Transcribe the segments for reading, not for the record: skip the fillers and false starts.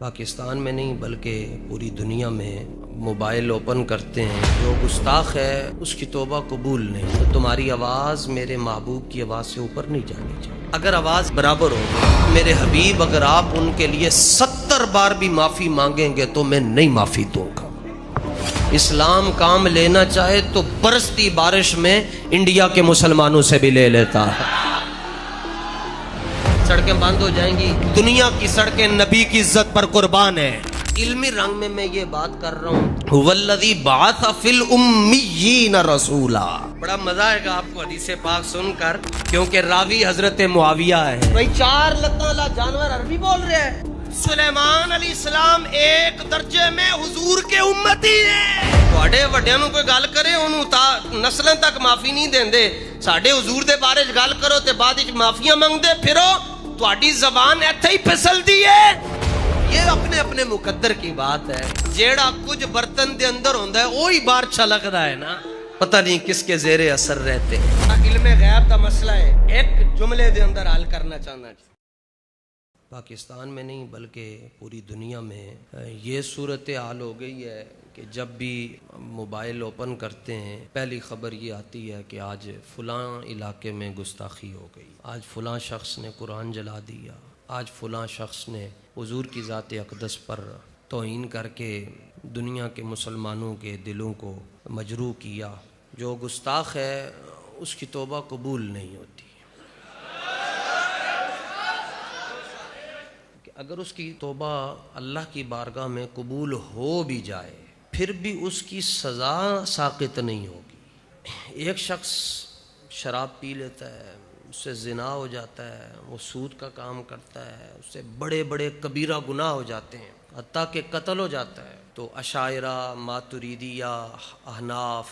پاکستان میں نہیں بلکہ پوری دنیا میں موبائل اوپن کرتے ہیں، جو گستاخ ہے اس کی توبہ قبول نہیں۔ تو تمہاری آواز میرے محبوب کی آواز سے اوپر نہیں جانی چاہیے۔ اگر آواز برابر ہو، میرے حبیب اگر آپ ان کے لیے 70 بار بھی معافی مانگیں گے تو میں نہیں معافی دوں گا۔ اسلام کام لینا چاہے تو برستی بارش میں انڈیا کے مسلمانوں سے بھی لے لیتا ہے۔ سڑکیں بند ہو جائیں گی، دنیا کی سڑکیں نبی کی عزت پر قربان ہیں۔ علمی رنگ میں یہ بات کر رہا ہوں، هو الذی بعث فی الامیین رسولا۔ بڑا مزہ آئے گا آپ کو حدیث پاک سن کر، کیونکہ راوی حضرت معاویہ ہے۔ بھائی 4 لتاں جانور عربی بول رہے ہیں۔ سلیمان علیہ السلام ایک درجے میں حضور کے امتی ہیں۔ تواڈے وڈیاں نوں کوئی گل کرے اونوں نسلاں تک معافی نہیں دیندے، ساڈے حضور دے بارے وچ گل کرو تے بعد وچ معافیاں منگدے پھرو، تواڈی زبان ایتھے ہی پھسلدی ہے۔ یہ اپنے اپنے مقدر کی بات ہے، جیڑا کچھ برتن دے اندر ہوندا ہے وہی باہر چھلکدا ہے نا، پتہ نہیں کس کے زیر اثر رہتے۔ علم غیب دا مسئلہ ہے، ایک جملے دے اندر حل کرنا چاہنا۔ پاکستان میں نہیں بلکہ پوری دنیا میں یہ صورتحال ہو گئی ہے کہ جب بھی موبائل اوپن کرتے ہیں پہلی خبر یہ آتی ہے کہ آج فلاں علاقے میں گستاخی ہو گئی، آج فلاں شخص نے قرآن جلا دیا، آج فلاں شخص نے حضور کی ذات اقدس پر توہین کر کے دنیا کے مسلمانوں کے دلوں کو مجروح کیا۔ جو گستاخ ہے اس کی توبہ قبول نہیں ہوتی۔ اگر اس کی توبہ اللہ کی بارگاہ میں قبول ہو بھی جائے پھر بھی اس کی سزا ساقط نہیں ہوگی۔ ایک شخص شراب پی لیتا ہے، اس سے زنا ہو جاتا ہے، وہ سود کا کام کرتا ہے، اس سے بڑے بڑے کبیرہ گناہ ہو جاتے ہیں، حتیٰ کہ قتل ہو جاتا ہے، تو اشاعرہ، ماتریدیہ، احناف،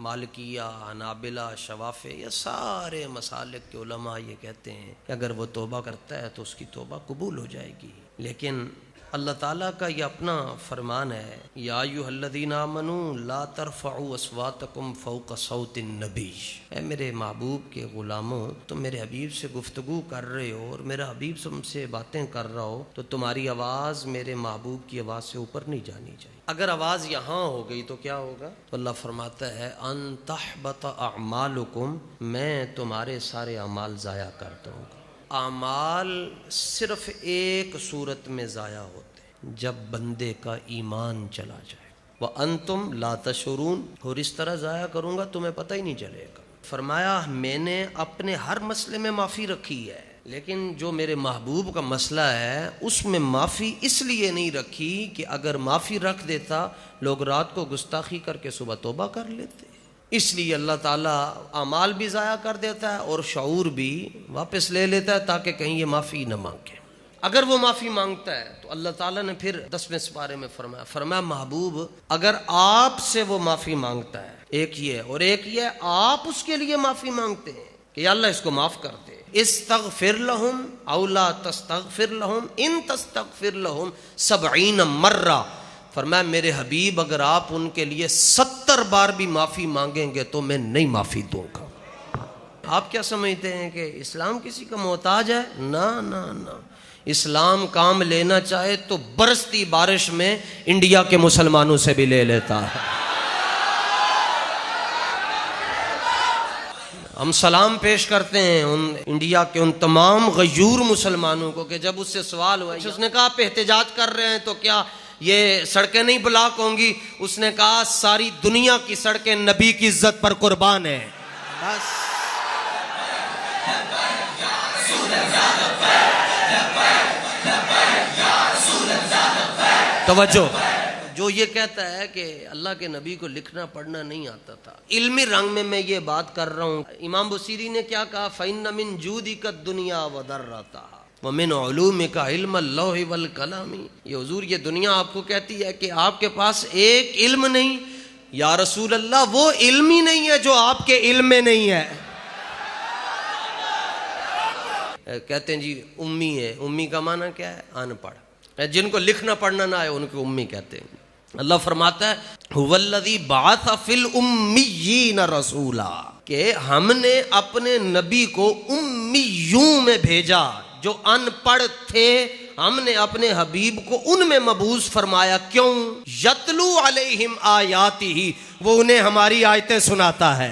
مالکیہ، حنابلہ، شوافع، یہ سارے مسالک کے علماء یہ کہتے ہیں کہ اگر وہ توبہ کرتا ہے تو اس کی توبہ قبول ہو جائے گی۔ لیکن اللہ تعالیٰ کا یہ اپنا فرمان ہے، یا ایھا الذین آمنوا لا ترفعوا اصواتکم فوق صوت النبی۔ اے میرے محبوب کے غلاموں، تم میرے حبیب سے گفتگو کر رہے ہو اور میرا حبیب تم سے باتیں کر رہا ہو تو تمہاری آواز میرے محبوب کی آواز سے اوپر نہیں جانی چاہیے۔ اگر آواز یہاں ہو گئی تو کیا ہوگا؟ تو اللہ فرماتا ہے ان تحبط اعمالکم، میں تمہارے سارے اعمال ضائع کر دوں گا۔ اعمال صرف ایک صورت میں ضائع ہوتے ہیں، جب بندے کا ایمان چلا جائے۔ وَأَنْتُمْ لَا تَشْعُرُونَ، اور اس طرح ضائع کروں گا تمہیں پتہ ہی نہیں چلے گا۔ فرمایا میں نے اپنے ہر مسئلے میں معافی رکھی ہے، لیکن جو میرے محبوب کا مسئلہ ہے اس میں معافی اس لیے نہیں رکھی کہ اگر معافی رکھ دیتا لوگ رات کو گستاخی کر کے صبح توبہ کر لیتے، اس لیے اللہ تعالیٰ اعمال بھی ضائع کر دیتا ہے اور شعور بھی واپس لے لیتا ہے تاکہ کہیں یہ معافی نہ مانگے۔ اگر وہ معافی مانگتا ہے تو اللہ تعالیٰ نے پھر 10ویں سپارے میں فرمایا محبوب اگر آپ سے وہ معافی مانگتا ہے، ایک یہ اور ایک یہ آپ اس کے لیے معافی مانگتے ہیں کہ یا اللہ اس کو معاف کر دے، استغفر لہم او لا تستغفر لہم ان تستغفر لہم 70 مرہ، فرمایا میرے حبیب اگر آپ ان کے لیے 70 بار بھی معافی مانگیں گے تو میں نہیں معافی دوں گا۔ آپ کیا سمجھتے ہیں کہ اسلام کسی کا محتاج ہے؟ نہ نہ نہ، اسلام کام لینا چاہے تو برستی بارش میں انڈیا کے مسلمانوں سے بھی لے لیتا ہے۔ ہم سلام پیش کرتے ہیں ان انڈیا کے ان تمام غیور مسلمانوں کو کہ جب اس سے سوال ہوا، اس نے کہا آپ احتجاج کر رہے ہیں تو کیا یہ سڑکیں نہیں بلاک ہوں گی؟ اس نے کہا ساری دنیا کی سڑکیں نبی کی عزت پر قربان ہیں۔ بس توجہ، جو یہ کہتا ہے کہ اللہ کے نبی کو لکھنا پڑھنا نہیں آتا تھا، علمی رنگ میں یہ بات کر رہا ہوں۔ امام بصیری نے کیا کہا؟ فَإِنَّ مِن جُودِكَ الدُّنْيَا وَضَرَّتَهَا وَمِنْ عُلُومِكَ عِلْمَ اللَّوْحِ وَالْقَلَمِ۔ یہ حضور یہ دنیا آپ کو کہتی ہے کہ آپ کے پاس ایک علم نہیں، یا رسول اللہ وہ علم ہی نہیں ہے جو آپ کے علم میں نہیں ہے۔ کہتے ہیں جی امی ہے، امی کا معنی کیا ہے؟ ان پڑھ، جن کو لکھنا پڑھنا نہ آئے ان کو امی کہتے ہیں۔ اللہ فرماتا ہے هو الذی بعث فی الامیین رسولا، کہ ہم نے اپنے نبی کو امیوں میں بھیجا، جو ان پڑھ تھے ہم نے اپنے حبیب کو ان میں مبعوث فرمایا. کیوں؟ یتلو علیہم آیاتہ، وہ انہیں ہماری آیتیں سناتا ہے.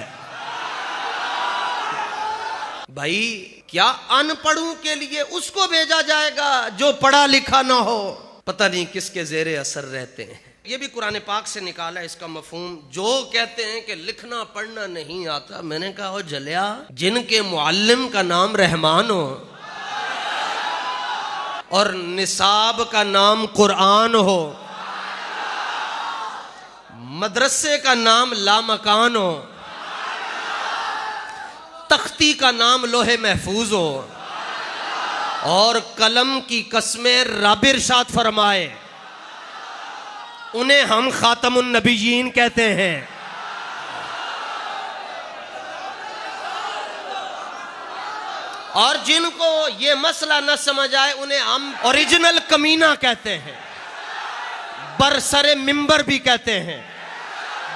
بھائی کیا ان پڑھوں کے لیے اس کو بھیجا جائے گا جو پڑھا لکھا نہ ہو؟ پتہ نہیں کس کے زیر اثر رہتے ہیں. یہ بھی قرآن پاک سے نکالا اس کا مفہوم. جو کہتے ہیں کہ لکھنا پڑھنا نہیں آتا، میں نے کہا ہو جلیا، جن کے معلم کا نام رحمان ہو اور نصاب کا نام قرآن ہو، مدرسے کا نام لامکان ہو، تختی کا نام لوح محفوظ ہو، اور قلم کی قسمیں رب ارشاد فرمائے، انہیں ہم خاتم النبیین کہتے ہیں. اور جن کو یہ مسئلہ نہ سمجھ آئے انہیں ہم اوریجنل کمینہ کہتے ہیں، برسر ممبر بھی کہتے ہیں،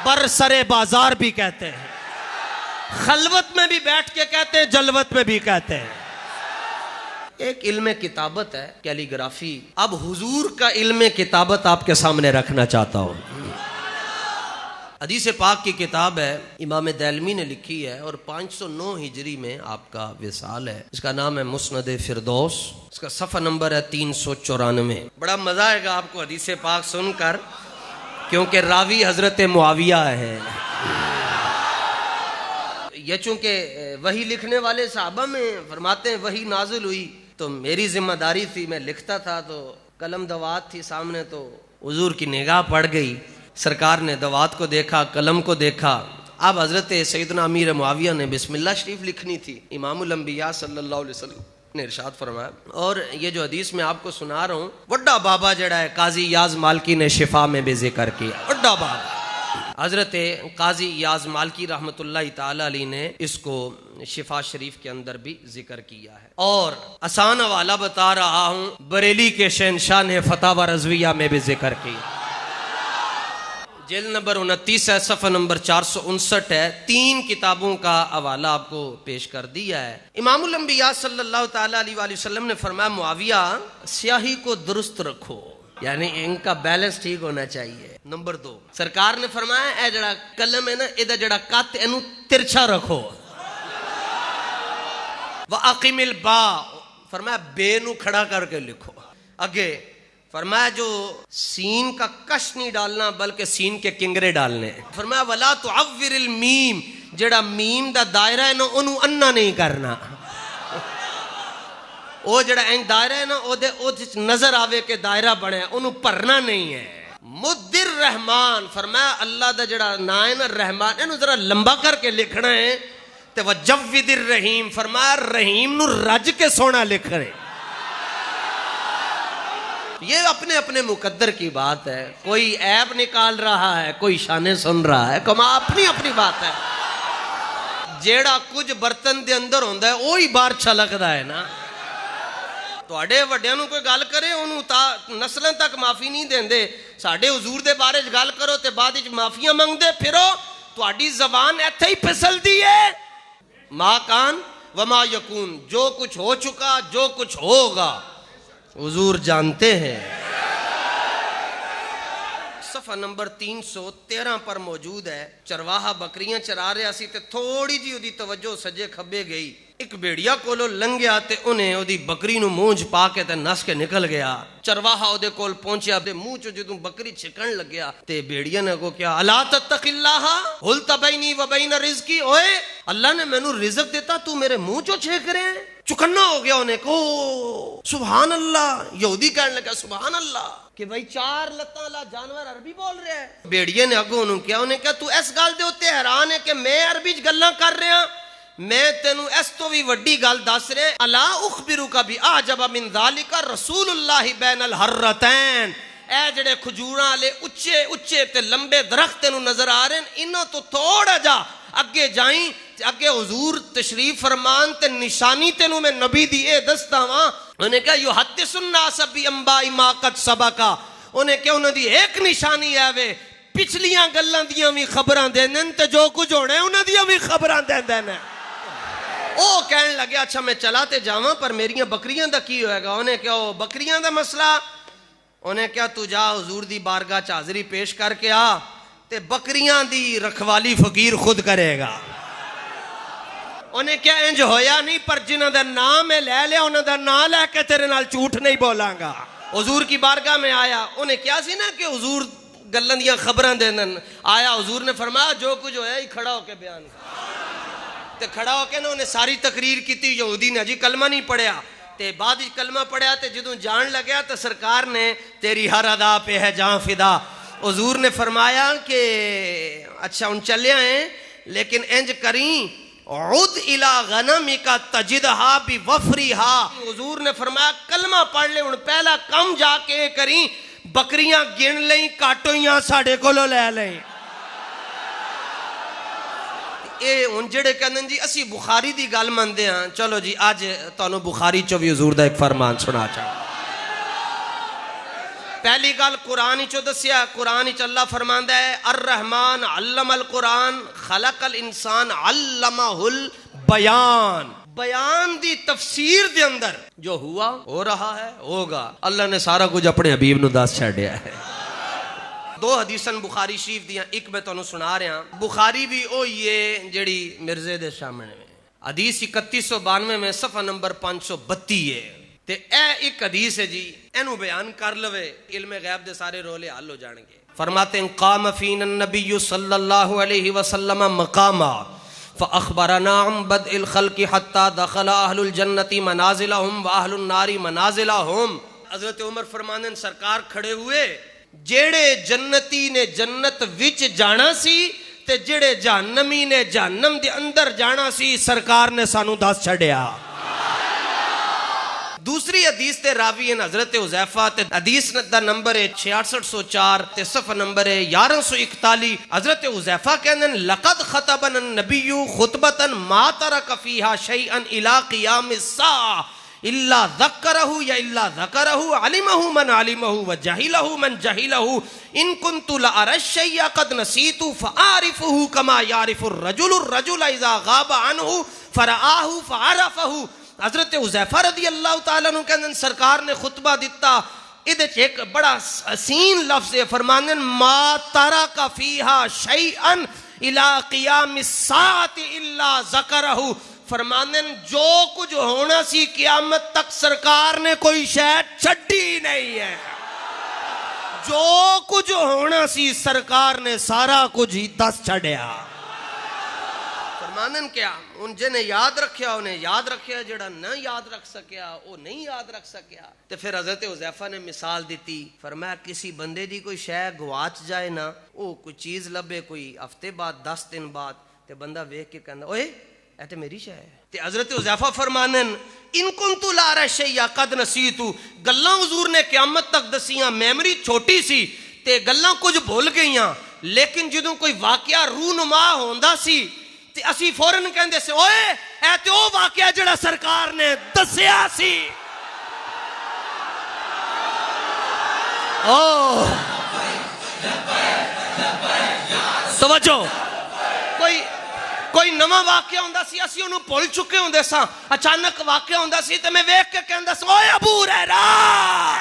برسر بازار بھی کہتے ہیں، خلوت میں بھی بیٹھ کے کہتے ہیں، جلوت میں بھی کہتے ہیں. ایک علم کتابت ہے کیلی گرافی. اب حضور کا علم کتابت آپ کے سامنے رکھنا چاہتا ہوں. حدیث پاک کی کتاب ہے، امام دہلوی نے لکھی ہے، اور 509 ہجری میں آپ کا وصال ہے. اس کا نام ہے مسند فردوس. اس کا صفحہ نمبر ہے 394. بڑا مزہ آئے گا آپ کو حدیث پاک سن کر، کیونکہ راوی حضرت معاویہ ہے. یہ چونکہ وحی لکھنے والے صحابہ میں فرماتے ہیں وحی نازل ہوئی تو میری ذمہ داری تھی، میں لکھتا تھا تو قلم دوات تھی سامنے، تو حضور کی نگاہ پڑ گئی. سرکار نے دوات کو دیکھا، قلم کو دیکھا. اب حضرت سیدنا امیر معاویہ نے بسم اللہ شریف لکھنی تھی. امام الانبیاء صلی اللہ علیہ وسلم نے ارشاد فرمایا. اور یہ جو حدیث میں آپ کو سنا رہا ہوں، وڈا بابا جڑا ہے قاضی یاز مالکی نے شفا میں بھی ذکر کیا. وڈا بابا حضرت قاضی یاز مالکی رحمت اللہ تعالی علیہ نے اس کو شفا شریف کے اندر بھی ذکر کیا ہے. اور آسان حوالہ بتا رہا ہوں، بریلی کے شہنشاہ نے فتاوی رضویہ میں بھی ذکر کیا. جلد نمبر 29 ہے، صفحہ نمبر 459 ہے. 3 کتابوں کا حوالہ آپ کو پیش کر دیا ہے. امام الانبیاء صلی اللہ تعالی علیہ وآلہ وسلم نے فرمایا معاویہ سیاہی کو درست رکھو، یعنی ان کا بیلنس ٹھیک ہونا چاہیے. نمبر 2، سرکار نے فرمایا اے جڑا قلم ہے نا، ادا جڑا کت اینو ترچھا رکھو. وَأَقِمِ الْبَاءَ، فرمایا بے نو کھڑا کر کے لکھو. آگے فرمایا جو سین کا کش نہیں ڈالنا بلکہ سین کے کنگرے ڈالنے. فرمایا وَلَا تُعَوِّرِ الْمِيم، جڑا میم دا دائرہ ہے نا انہوں انا نہیں کرنا. وہ جڑا این دائرہ ہے نا او نظر آوے کہ دائرہ بنے، انہوں پرنا نہیں ہے. مدر رحمان، فرمایا اللہ دا جڑا نا ہے نا رحمان، انہوں ذرا لمبا کر کے لکھنا ہے. تے وجود الرحیم، فرمایا رحیم نو رج کے سونا لکھ رہے. یہ اپنے اپنے مقدر کی بات ہے. کوئی عیب نکال رہا ہے، کوئی شانے سن رہا ہے، کما اپنی اپنی بات ہے. جیڑا کچھ برتن دے اندر ہوندا ہے وہی باہر چھلکدا ہے نا. تواڈے وڈیاں نو کوئی گل کرے انہوں نسلاں تک معافی نہیں دیندے. ساڈے حضور دے بارے گل کرو تے بعد وچ معافیاں منگدے پھرو. تواڈی زبان ایتھے ہی پھسلدی ہے. ما کان وما یکون، جو کچھ ہو چکا، جو کچھ ہوگا حضور جانتے ہیں. صفحہ نمبر 313 پر موجود ہے. چرواہا بکریاں چرا رہا سی تے تھوڑی جی دی توجہ سجے کھبے گئی. ایک بیڑیا کولو لنگیا تے انہیں او دی بکری نو مونجھ پا کے تے نس کے نکل گیا. چرواہا او دے کول پہنچیا تے منہ چوں جدوں بکری چھکن لگیا تے بیڑیا نے کو کیا الا تتق اللہ حلت بینی و بین رزقی، اوئے اللہ نے مینوں رزق دیتا تو میرے منہ چوں چھک رہے ہیں. چکنا ہو گیا انہیں کو سبحان اللہ. یہودی کہنے لگا سبحان اللہ کہ بھائی 4 لتاں والا جانور عربی بول رہا ہے. بیڑیے نے اگوں انہوں کیا، انہیں کہا تو اس گل دے اوتے حیران ہے کہ میں عربی چ گلاں کر رہا، میں تینوں اس تو بھی وڈی گل دس رہے. الا اخبرک باعجب من ذالک رسول اللہ بین الحرتین. اے جڑے کھجوراں والے اچے اچے تے لمبے درخت تینوں نظر آ رہے ہیں، انہاں تو تھوڑا جا اگے جائیں اگے حضور تشریف فرمان تے نشانی تینوں میں نبی دی اے دستا واں. انہیں کہا یحدث الناس بانباء ما قد سبق، انہیں کہا انہاں دی ایک نشانی ہے وے پچھلیاں گلاں دیاں وی خبراں دیندے تے جو کچھ ہونا ہے انہاں دیاں وی خبراں دیندے نے. او کہن لگے اچھا میں چلا تے جاواں پر میریاں بکریاں دا کی ہوئے گا؟ انہیں کیا وہ بکریاں دا مسئلہ؟ انہیں کیا تو جا حضور دی بارگاہ چ حاضری پیش کر کے آ تے بکریاں دی رکھوالی فقیر خود کرے گا۔ انہیں کیا انج ہویا نہیں، پر جنہاں دا نام میں لے لیا انہاں دا نام لے کے تیرے نال جھوٹ نہیں بولاں گا۔ حضور کی بارگاہ میں آیا، انہیں کیا سی نا کہ حضور گلن دیاں خبراں دینن، آیا حضور نے فرمایا جو کچھ ہویا ہی کھڑا ہو کے بیان کر۔ تے کھڑا ہو کے نا انہیں ساری تقریر کیتی، یہودی نے جی کلمہ نہیں پڑھیا، تے بعد ہی کلمہ پڑھیا تے جدوں جان لگیا تو سرکار نے تیری ہر ادا پہ ہے جان فدا۔ حضور نے فرمایا کہ اچھا ان چلے ہیں لیکن انج کریں عد الى غنمک تجدہا بوفریہا۔ حضور نے فرمایا کلمہ پڑھ لے، ان پہلا کم جا کے کریں بکریاں گن لیں کاٹویاں ساڑھے کولو لے لیں۔ اے ان جڑے کہندن جی اسی بخاری دی گل مندے ہاں، چلو جی آج تانوں بخاری چو بھی حضور دا ایک فرمان سنا چاہوں۔ پہلی گل قرآن ہی چو دسیا، قرآن ہی چ اللہ فرماندا ہے الرحمن علم القرآن خلق الانسان علمہ البیان۔ بیان دی تفسیر دے اندر جو ہوا ہو رہا ہے ہوگا، اللہ نے سارا کچھ اپنے حبیب نو دس چھڑیا ہے۔ دو حدیثاں بخاری شریف دیاں، ایک میں تانوں سنا رہا ہوں، بخاری بھی او یہ جڑی مرزے دے سامنے میں حدیث 3192 میں صفحہ نمبر 532 ہے تے اے ایک حدیث ہے جی، اینو بیان کر لوے علم غیب دے سارے رولے حل ہو جان گے۔ فرماتے ہیں قام فینا النبی صلی اللہ علیہ وسلم مقاما فاخبرنا عن بدء الخلق حتى دخل اہل الجنت منازلہم واہل النار منازلہم۔ حضرت عمر فرمانے ہیں سرکار کھڑے ہوئے، جیڑے جنتی نے جنت وچ جانا سی تے جیڑے جہنمی نے جہنم دے اندر جانا سی، سرکار نے سانو دس چھڑیا۔ دوسری حدیث تے راوی ہیں حضرت حذیفہ تے حدیث دا نمبر ہے 6604 تے صفحہ نمبر ہے 1141۔ حضرت حذیفہ کہندے ہیں لقد خطبنا النبی خطبۃ ما ترک فیہا شیئا الی قیام الساعہ الا ذکرہ یا الا ذکرہ علمہ من علمہ وجہلہ من جہلہ ان کنت لأری الشیء قد نسیت فاعرفہ کما یعرف الرجل اذا غاب عنہ فرآہ فعرفہ۔ حضرت حذیفہ رضی اللہ تعالیٰ عنہ کہندے سرکار نے خطبہ دیتا، ادھے ایک بڑا حسین لفظ ہے، فرماندے ما ترک فیہا شیئا الی قیام الساعۃ الا ذکرہ۔ فرماندے جو کچھ ہونا سی قیامت تک سرکار نے کوئی شے چھڈی نہیں ہے، جو کچھ ہونا سی سرکار نے سارا کچھ ہی دس چھڑیا۔ فرماندن کیا ان جنہیں یاد رکھیا انہیں یاد رکھیا، جڑا نہ یاد رکھ سکیا وہ نہیں یاد رکھ سکیا۔ تو پھر حضرت حذیفہ نے مثال دیتی، فرمایا کسی بندے دی کوئی شے گواچ جائے نا، وہ کوئی چیز لبے کوئی ہفتے بعد 10 دن بعد، تے بندہ ویکھ کے کہندا اوئے اے تے میری شے ہے۔ تے حضرت حذیفہ فرمانن ان کنت لأری الشیء قد نسیت، گلاں حضور نے قیامت تک دسیاں، میموری چھوٹی سی تے گلاں کچھ بھول گئیاں، لیکن جدوں کوئی واقعہ رونما ہوندا سی تے اسی فوراً کہندے سے اوئے اے تے او واقعہ جڑا سرکار نے دسیا سی۔ توجہ، کوئی نواں واقعہ ہوندا سی اسی انہوں بھول چکے ہوندے ساں، اچانک واقعہ ہوندا سی تے میں ویکھ کے کہندا سی اوئے ابو ہریرہ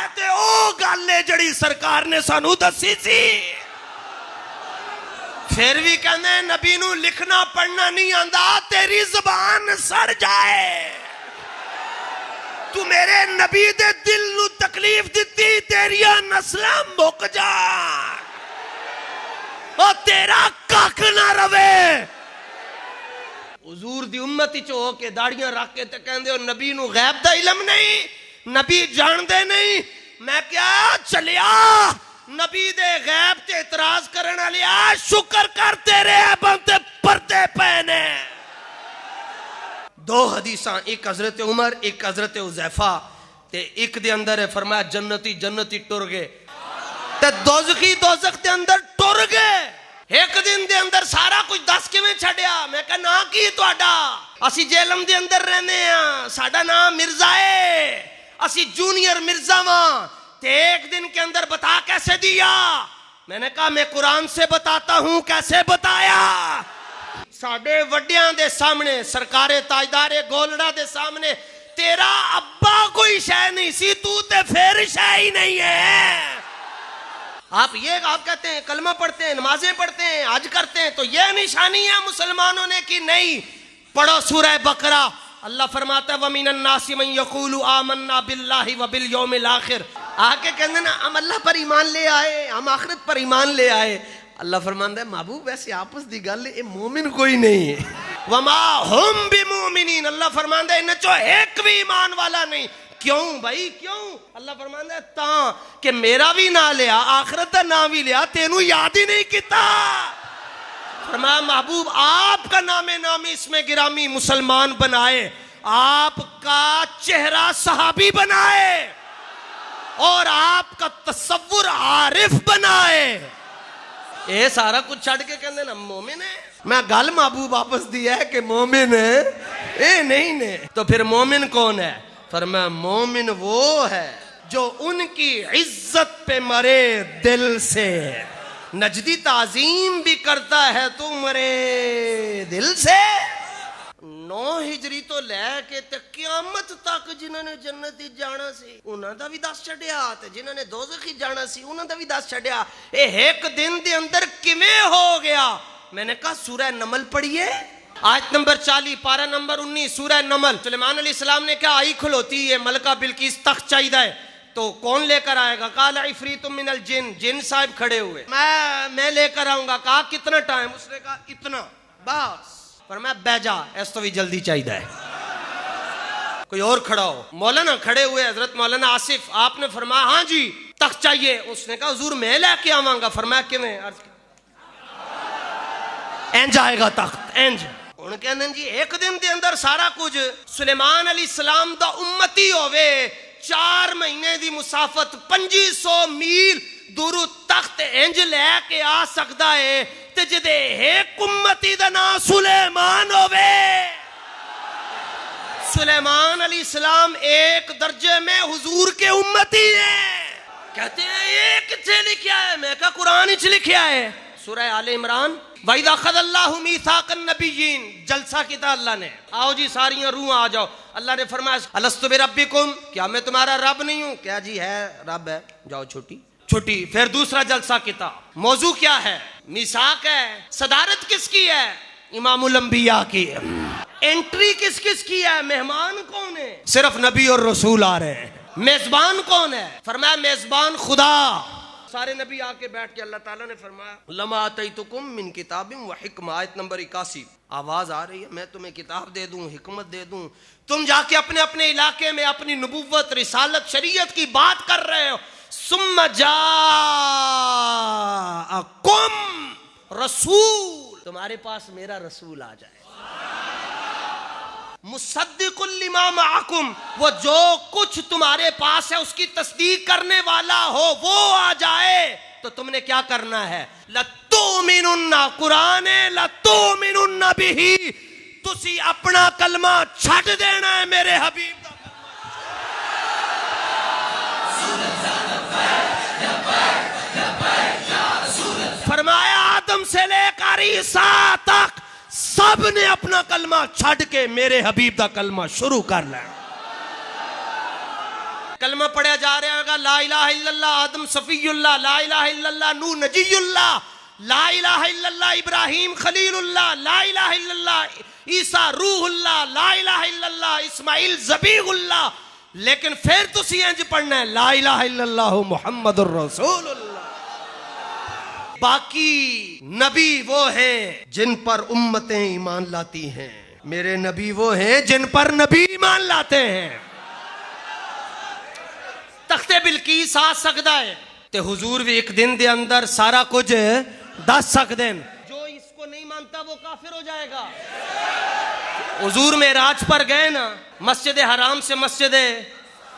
اے تے او گل ہے جڑی سرکار نے سانو دسی سی۔ پھر بھی کہنے نبی نو لکھنا پڑھنا نہیں آندا، تیری زبان سڑ جائے، تو میرے نبی دے دل نو تکلیف دیتی، تیریا نسلاں مک جان اور تیرا کاک نہ روے۔ حضور دی امتی چو ہو کے داڑیاں رکھ کے تے کہندے ہو نبی نو غیب دا علم نہیں، نبی جان دے نہیں۔ میں کیا چلیا نبی دے غیب تے اعتراض کرنا لیا، شکر کر تیرے بندے پردے پہنے۔ دو حدیثاں، ایک حضرت عمر ایک حضرت حذیفہ تے ایک دے اندر ہے فرمایا جنتی ٹر گئے تے دوزخی دوزخ دے اندر ٹر گئے۔ ایک دن دے اندر سارا کچھ دس کے میں چھڑیا۔ میں کہا نا کی تواڈا؟ اسی جیلم دے اندر رہنے ہیں، ساڈا نام مرزا ہے، اسی جونیئر مرزا ماں۔ ایک دن کے اندر بتا کیسے دیا؟ میں نے کہا میں قرآن سے بتاتا ہوں۔ کیسے بتایا؟ ساڈے وڈیاں دے سامنے سرکار تاجدار گولڑا دے سامنے تیرا ابا کوئی شے نہیں سی، تو تے پھر شے ہی نہیں ہے۔ آپ کہتے ہیں کلمہ پڑھتے ہیں، نمازیں پڑھتے ہیں، حج کرتے ہیں، تو یہ نشانی ہے مسلمانوں نے کہ نہیں؟ پڑھو سورہ بقرہ، اللہ فرماتا ہے وَمِنَ النَّاسِ مَن يَقُولُ آمَنَّا بِاللَّهِ وَبِالْيَوْمِ الْآخِرِ، آگے کہتے ہیں نا ہم اللہ پر ایمان لے آئے، ہم آخرت پر ایمان لے آئے۔ اللہ فرماتا ہے محبوب ویسے آپس دی گل ہے، مومن کوئی نہیں ہے۔ وَمَا هُمْ بِمُؤْمِنِينَ، اللہ فرماتا ہے انہیں چو ایک بھی ایمان والا نہیں۔ کیوں بھائی کیوں؟ اللہ فرماتا ہے تاں کہ میرا بھی نہ لیا، آخرت دا نام بھی لیا، تینوں یاد ہی نہیں کیتا۔ فرمایا محبوب آپ کا نام نامی اس میں گرامی مسلمان بنائے، آپ کا چہرہ صحابی بنائے، اور آپ کا تصور عارف بنائے۔ اے سارا کچھ چھڑ کے کہنے نا مومن ہے، میں گل محبوب واپس دی ہے کہ مومن ہے، اے نہیں نے، تو پھر مومن کون ہے؟ فرمایا مومن وہ ہے جو ان کی عزت پہ مرے دل سے، نجدی تعظیم بھی کرتا ہے تو مرے دل سے۔ 9 ہجری تو لے کے تے قیامت تک جنہوں نے جنت جانا سی انہاں دا بھی دس چھڈیا، تے جنہوں نے دوزخ جانا سی انہاں دا بھی دس چھڈیا۔ اے ایک دن دے اندر کیویں ہو گیا؟ میں نے کہا سورہ نمل پڑھیے، آیت نمبر 40 پارہ نمبر 19 سورہ نمل۔ سلیمان علیہ السلام نے کہا آئی کھلوتی ہے، ملکہ بلقیس تخت چاہیدہ ہے، تو کون لے کر آئے گا؟ قال عفریت من الجن، جن صاحب کھڑے ہوئے، میں لے کر آؤں گا۔ کہا کتنا ٹائم؟ اس نے کہا اتنا بس۔ فرمایا بہ جا، اس تو بھی جلدی چاہیدہ ہے۔ کوئی اور کھڑا ہو، مولانا کھڑے ہوئے حضرت مولانا آصف، آپ نے فرمایا ہاں جی تخت چاہیے۔ اس نے کہا حضور میں لے کے آواں گا۔ فرمایا کیویں؟ اینج آئے گا تخت، اینج۔ ان کہنے جی ایک دن دے اندر سارا کچھ سلیمان علیہ السلام دا امتی ہوئے، 4 مہینے دی مسافت 2500 میل دورو تخت انج لے کے آ سکتا ہے، تے جدے ایک امتی دا نام سلیمان ہوئے۔ سلیمان علیہ السلام ایک درجے میں حضور کے امتی ہیں۔ کہتے ہیں یہ کتنے لکھیا ہے؟ میں کہا قرآن ہی لکھیا ہے، سورہ آل عمران۔ وَإِذَا أَخَذَ اللَّهُ مِيثَاقَ النَّبِيِّينَ، جلسہ کیتا اللہ نے، آؤ جی ساریاں روح آ جاؤ۔ اللہ نے فرمایا أَلَسْتُ بِرَبِّكُمْ، کیا میں تمہارا رب نہیں ہوں؟ کیا جی ہے، رب ہے، جاؤ چھوٹی۔ پھر دوسرا جلسہ کیتا، موضوع کیا ہے؟ میثاق ہے۔ صدارت کس کی ہے؟ امام الانبیاء کی ہے۔ انٹری کس کس کی ہے؟ مہمان کون ہے؟ صرف نبی اور رسول آ رہے ہیں۔ میزبان کون ہے؟ فرمایا میزبان خدا۔ سارے نبی آ کے بیٹھ کے اللہ تعالیٰ نے فرمایا لما آتیتکم من کتاب و حکمہ، آیت نمبر 81۔ آواز آ رہی ہے، میں تمہیں کتاب دے دوں، حکمت دے دوں، تم جا کے اپنے اپنے علاقے میں اپنی نبوت، رسالت، شریعت کی بات کر رہے ہو۔ ثم جاءکم رسول، تمہارے پاس میرا رسول آ جائے، مصدق لما معکم، وہ جو کچھ تمہارے پاس ہے اس کی تصدیق کرنے والا ہو، وہ آ جائے تو تم نے کیا کرنا ہے؟ لَتُؤْمِنُنَّ، قرآن ہے لَتُؤْمِنُنَّ بِهِ، تسی اپنا کلمہ چھٹ دینا ہے میرے حبیب دا۔ فرمایا آدم سے لے کر عیسیٰ تک سب نے اپنا کلمہ چھڑ کے میرے حبیب دا کلمہ شروع کر لیا۔ کلمہ پڑھا جا رہا ہوگا، لا الہ الا اللہ آدم صفی اللہ، لا الہ الا اللہ نوح نجی اللہ، لا الہ الا اللہ ابراہیم خلیل اللہ، لا الہ الا اللہ عیسیٰ روح اللہ، لا الہ الا اللہ اسماعیل ذبیح اللہ۔ لیکن پھر تسی انج پڑھنا ہے لا الہ الا اللہ محمد الرسول اللہ۔ باقی نبی وہ ہیں جن پر امتیں ایمان لاتی ہیں، میرے نبی وہ ہیں جن پر نبی ایمان لاتے ہیں۔ تخت بلقیس آ سکتا ہے تے حضور بھی ایک دن دے اندر سارا کچھ دس سکتے ہیں۔ جو اس کو نہیں مانتا وہ کافر ہو جائے گا۔ حضور معراج پر گئے نا، مسجد حرام سے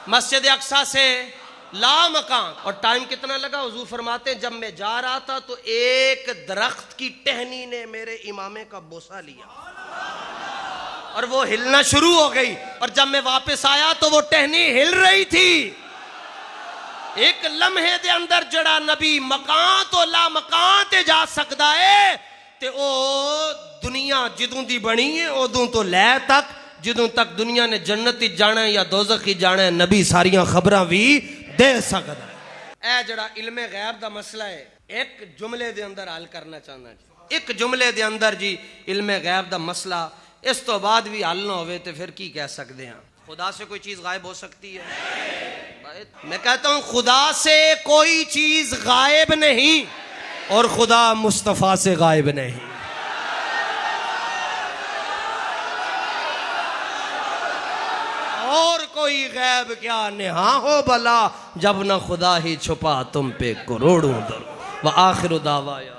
مسجد اقصیٰ سے لا مکان، اور ٹائم کتنا لگا؟ حضور فرماتے ہیں جب میں جا رہا تھا تو ایک درخت کی ٹہنی نے میرے امامے کا بوسہ لیا اور وہ ہلنا شروع ہو گئی، اور جب میں واپس آیا تو وہ ٹہنی ہل رہی تھی۔ ایک لمحے دے اندر جڑا نبی مکان تو لا مکان تے جا سکتا ہے، تے او دنیا جدوں دی بنی ہے ادوں تو لے تک جدوں تک دنیا نے جنت ہی جانا ہے یا دوزخ ہی جانا ہے نبی ساریاں خبراں بھی دے سکدا ہے۔ اے جڑا علم غیب دا مسئلہ ہے ایک جملے دے اندر حل کرنا چاہنا جی، ایک جملے دے اندر جی علم غیب دا مسئلہ، اس تو بعد بھی حل نہ ہوئے تو پھر کی کہہ سکتے ہیں؟ خدا سے کوئی چیز غائب ہو سکتی ہے؟ میں کہتا ہوں خدا سے کوئی چیز غائب نہیں اور خدا مصطفیٰ سے غائب نہیں۔ اور کوئی غیب کیا نہاں ہو بلا جب نہ خدا ہی چھپا تم پہ کروڑوں در وآخر دعوایا